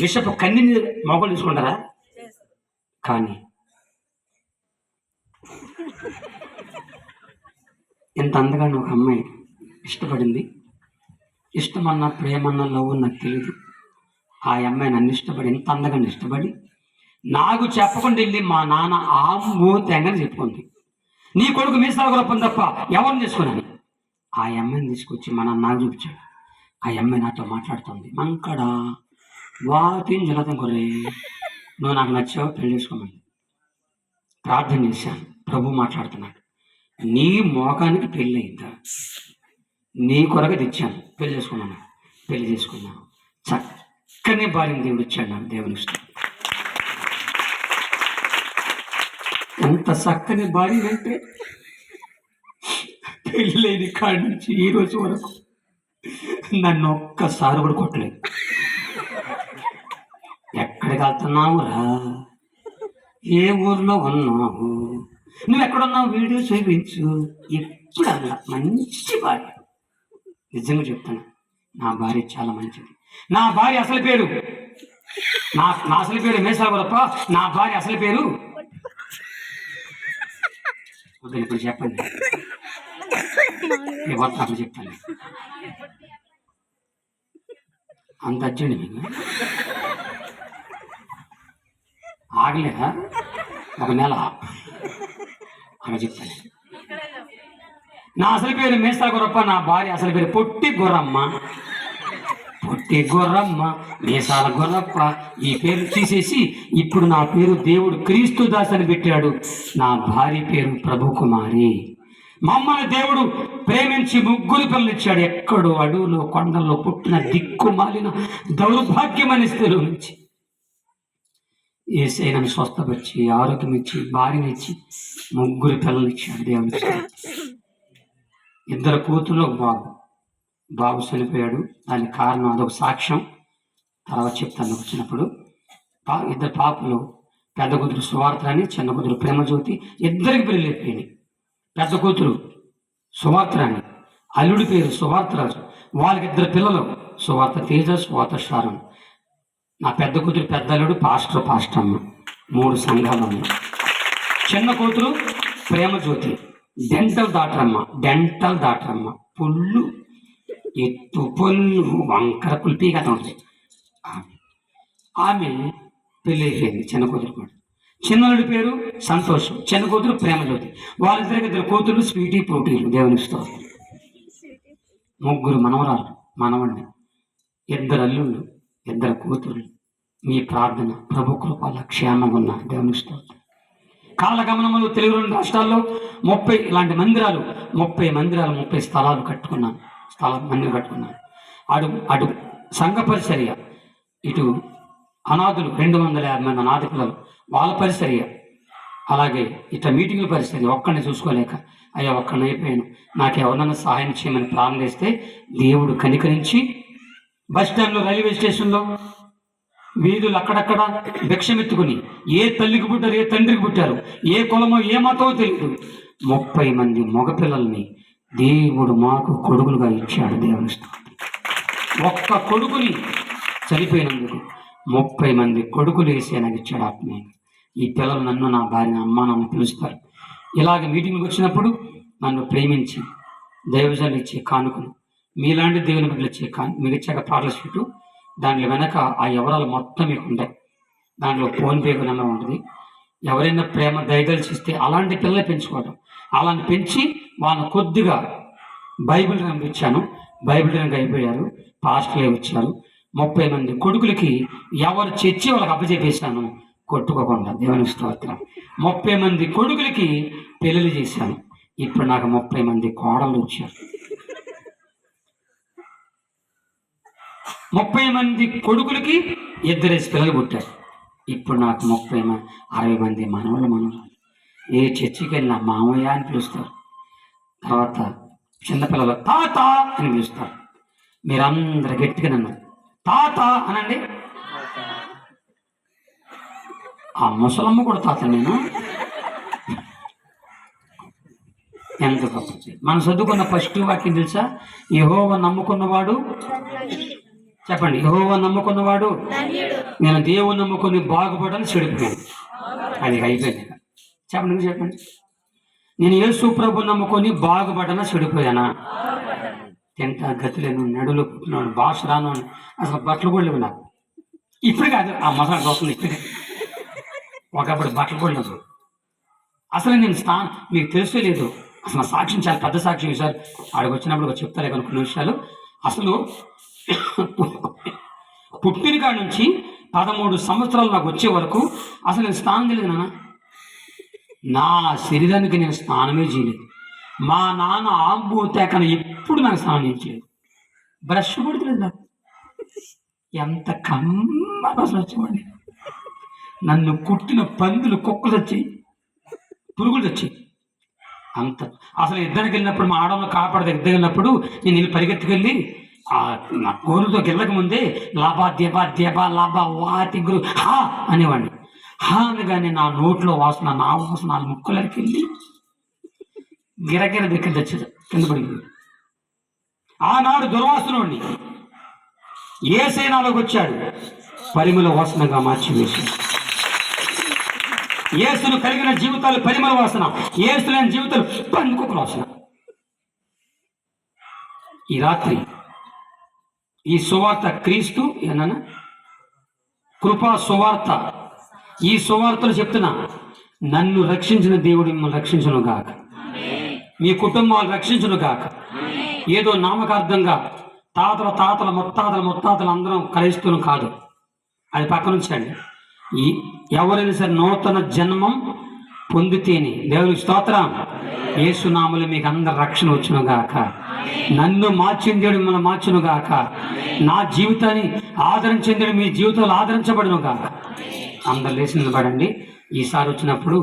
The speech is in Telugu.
విషపు కన్నిని మొగలు తీసుకుంటారా? కానీ ఎంత అందగానే ఒక అమ్మాయి ఇష్టపడింది. ఇష్టమన్నా ప్రేమన్నా లవ్ నాకు తెలియదు. ఆ అమ్మాయి నన్ను ఇష్టపడి ఎంత అందగానే ఇష్టపడి నాకు చెప్పకుండా వెళ్ళి మా నాన్న ఆంబో తెంగని చెప్పుకుంది. నీ కొడుకు మీసాల గొప్పని తప్ప ఎవరిని తీసుకున్నాను. ఆ అమ్మాయిని తీసుకొచ్చి మా నాన్న నాకు చూపించాడు. ఆ అమ్మాయి నాతో మాట్లాడుతుంది. మంకడ వాటిని జలతం కొరే, నువ్వు నాకు నచ్చావు, పెళ్లి చేసుకోమని ప్రార్థన చేశాను. ప్రభు మాట్లాడుతున్నాడు, నీ మోకానికి పెళ్ళి అయిందా, నీ కొరకు తెచ్చాను, పెళ్లి చేసుకున్నాను. పెళ్లి చేసుకున్నాను. చక్కని భార్యని దేవుడు ఇచ్చాడు నాకు. దేవుని ఇష్టం. ఎంత చక్కని భార్య అంటే పెళ్ళైన కాడి నుంచి ఈ రోజు వరకు నన్ను ఒక్కసారి కూడా కొట్టలేదు. ఎక్కడికి వెళ్తున్నావురా, ఏ ఊర్లో ఉన్నావు, నువ్వు ఎక్కడున్నావు, వీడియో చూపించు. ఎప్పుడు అలా మంచి భార్య. నిజంగా చెప్తాను, నా భార్య చాలా మంచిది. నా భార్య అసలు పేరు నా అసలు పేరు మేసాగొరప్ప. నా భార్య అసలు పేరు ఇప్పుడు చెప్పండి, అప్పుడు చెప్తాను. అంత అర్జెంట్ మీకు ఆగలేదా? ఒక నెల అలా చెప్తాను. నా అసలు పేరు మేస్తా గుర్రప్ప. నా భార్య అసలు పేరు పొట్టి గుర్రమ్మ. పొట్టి గుర్రమ్మ, మేసాల గుర్రప్ప. ఈ పేరు తీసేసి ఇప్పుడు నా పేరు దేవుడు క్రీస్తు దాస్ అని పెట్టాడు. నా భార్య పేరు ప్రభు కుమారి. మమ్మల్ని దేవుడు ప్రేమించి ముగ్గురు పిల్లలు ఇచ్చాడు. ఎక్కడో అడవులో కొండల్లో పుట్టిన దిక్కుమాలిన దౌర్భాగ్యమని స్థితిలో నుంచి ఏసై నన్ను స్వస్థపరిచి ఆరోగ్యం ఇచ్చి భార్యనిచ్చి ముగ్గురు పిల్లలు ఇచ్చాడు. దేవుని ఇద్దరు కూతురు బాబు చనిపోయాడు. దానికి కారణం అదొక సాక్ష్యం, తర్వాత చెప్తాను వచ్చినప్పుడు. ఇద్దరు పాపలు, పెద్ద కూతురు సువార్త అని, చిన్న కూతురు ప్రేమజ్యోతి. ఇద్దరికి పెళ్ళి అయిపోయినాయి. పెద్ద కూతురు సువార్త అని, అల్లుడి పేరు సువార్తరాజు. వాళ్ళకి ఇద్దరు పిల్లలు, సువార్త తేజ, సువార్త శారం. నా పెద్ద కూతురు పెద్ద అల్లుడు పాస్టమ్మ. 3 సంఘాలమ్మ. చిన్న కూతురు ప్రేమజ్యోతి, డెంటల్ డాక్టరమ్మ. పుల్లు ఎత్తు పొల్లు వంకర పుల్పి కథ ఉంటుంది. ఆమె పెళ్ళి అయిపోయింది. చిన్న కూతురు కూడా. చిన్నలుడి పేరు సంతోషం, చిన్న కూతురు ప్రేమజ్యోతి. వాళ్ళిద్దరికి 2 కూతురు స్వీటీ పోటీలు. దేవుని స్తోత్రం. 3 మనవరాలు, మనవణ్ణి, 2 అల్లుళ్ళు, 2 కూతుర్లు. మీ ప్రార్థన ప్రభు కృపల క్షేమంగా ఉన్నారు. దేవుని స్తోత్రం. కాలగమనములు తెలుగు 2 రాష్ట్రాల్లో 30 ఇలాంటి మందిరాలు, 30 మందిరాలు, 30 స్థలాలు కట్టుకున్నాను. మందిరం కట్టుకున్నాను. అటు సంఘ పరిచర్య, ఇటు అనాథులు 250 మంది అనాథ పిల్లలు, వాళ్ళ పరిచర్య. అలాగే ఇట్లా మీటింగుల పరిచర్య. ఒక్కడిని చూసుకోలేక అయ్యా ఒక్కడిని అయిపోయాను, నాకు ఎవరినైనా సహాయం చేయమని ప్రార్థన చేస్తే దేవుడు కనికరించి బస్ స్టాండ్లో, రైల్వే స్టేషన్లో, వీధులు అక్కడక్కడ భిక్షమెత్తుకుని, ఏ తల్లికి పుట్టారు, ఏ తండ్రికి పుట్టారు, ఏ కులమో ఏ మతమో తెలియదు, 30 మంది మగపిల్లల్ని దేవుడు మాకు కొడుకులుగా ఇచ్చాడు. దేవుని స్తోత్రం. ఒక్క కొడుకుని చనిపోయినందుకు 30 మంది కొడుకులు వేసి నాకు ఇచ్చాడు ఆత్మీయ. ఈ పిల్లలు నన్ను, నా భార్య, అమ్మ, నన్ను పిలుస్తారు. ఇలాగ మీటింగ్కి వచ్చినప్పుడు నన్ను ప్రేమించి దైవజనులు ఇచ్చే కానుకలు, మీలాంటి దేవుని బిడ్డలు ఇచ్చే మీకు ఇచ్చాక పాటల షీటు, దాంట్లో వెనక ఆ వివరాలు మొత్తం మీకు ఉంటాయి. దాంట్లో ఫోన్పే నెంబర్ ఉంటుంది. ఎవరైనా ప్రేమ దయదలిచిస్తే అలాంటి పిల్లలే పెంచుకోవడం. అలాని పెంచి వాళ్ళని కొద్దిగా బైబిల్ పంపించాను. బైబిల్ రంగు అయిపోయారు. పాస్టర్లే వచ్చారు. 30 మంది కొడుకులకి ఎవరు చర్చి వాళ్ళకి అప్పచెప్పేశాను కొట్టుకోకుండా. దేవుని స్తోత్రం. 30 మంది కొడుకులకి పెళ్లి చేశాను. ఇప్పుడు నాకు 30 మంది కోడళ్ళు వచ్చారు. 30 మంది కొడుకులకి 2 పిల్లలు పుట్టారు. ఇప్పుడు నాకు 60 మంది మనవరాలు. ఏ చర్చికి వెళ్ళినా మామయ్య అని పిలుస్తారు. తర్వాత చిన్నపిల్లలు తాత అని పిలుస్తారు. మీరందరూ గట్టిగా నన్ను తాత అనండి. ఆ ముసలమ్మ కూడా తాత. నేను ఎంత గొప్ప. మనం చదువుకున్న ఫస్ట్ వాక్యం తెలుసా? యెహోవా నమ్ముకున్నవాడు చెప్పండి, యెహోవా నమ్ముకున్నవాడు. నేను దేవుని నమ్ముకొని బాగుపడాలని చెడిపోయాను. అది అయిపోయింది. చెప్పండి, చెప్పండి. నేను యేసు ప్రభు నమ్ముకొని బాగుపడాలని చెడిపోయానా? తింటా గతిలేను, నడులు పుట్టినాడు, భాష రాను, అసలు బట్టలు కూడా లేవు నాకు. ఇప్పుడు కాదు, ఆ మసాలా దోస్తుంది ఇప్పుడే. ఒకప్పుడు బట్టలు కూడా లేవు. అసలు నేను మీకు తెలుసో లేదు, అసలు సాక్ష్యం చాలా పెద్ద సాక్ష్యం. సార్ ఆడికి వచ్చినప్పుడు చెప్తారు కొన్ని విషయాలు. అసలు పుట్టిన కాడ నుంచి 13 సంవత్సరాలు నాకు వచ్చే వరకు అసలు నేను స్నానం తెలియదు నాన్న. నా శరీరానికి నేను స్నానమే చేయలేదు. మా నాన్న ఆంబు తేకన ఎప్పుడు నాకు స్నానం చేయించలేదు. బ్రష్ కూడా తెలియదు నాకు. ఎంత కమ్మ అసలు వచ్చేవాడిని. నన్ను కుట్టిన పందులు, కుక్కలు వచ్చి, పురుగులు వచ్చి అంత. అసలు ఇద్దరికి వెళ్ళినప్పుడు, మా ఆడవాళ్ళు కాపాడదు, ఇద్దరు వెళ్ళినప్పుడు నేను వెళ్ళి పరిగెత్తుకెళ్ళి నా గోరుతో గెల్లక ముందే లాభా దేబా దేబా లాభా వాతి గురు హా అనేవాడిని. హా అనగానే నా నోట్లో వాసన, నా వాసన 4 ముక్కలకి వెళ్ళి గిరగిర దగ్గర తెచ్చేది, కింద పడింది. ఆనాడు దుర్వాసనోడిని యేసే నాలోకి వచ్చాడు, పరిమళ వాసనగా మార్చి వేశాడు. యేసును కలిగిన జీవితాలు పరిమళ వాసన, యేసు లేని జీవితాలు పందుకొక వాసన. ఈ రాత్రి ఈ సువార్త క్రీస్తు ఏనా కృపా సువార్త, ఈ సువార్తలు చెప్తున్నా, నన్ను రక్షించిన దేవుడు మిమ్మల్ని రక్షించును గాక, మీ కుటుంబాలు రక్షించును గాక. ఏదో నామకార్థంగా తాతల ముత్తాతలు అందరం క్రైస్తవులు కాదు, అది పక్కన ఉంచండి. ఎవరైనా సరే నూతన జన్మం పొందితేనే, దేవునికి స్తోత్రం, యేసునామములో మీకు అందరు రక్షణ వచ్చును గాక. నన్ను మార్చిన దేవుడు మిమ్మల్ని మార్చును గాక. నా జీవితాన్ని ఆదరించిన దేవుడు మీ జీవితాలు ఆదరించబడును గాక. అందరు లేచి నిలబడండి. ఈసారి వచ్చినప్పుడు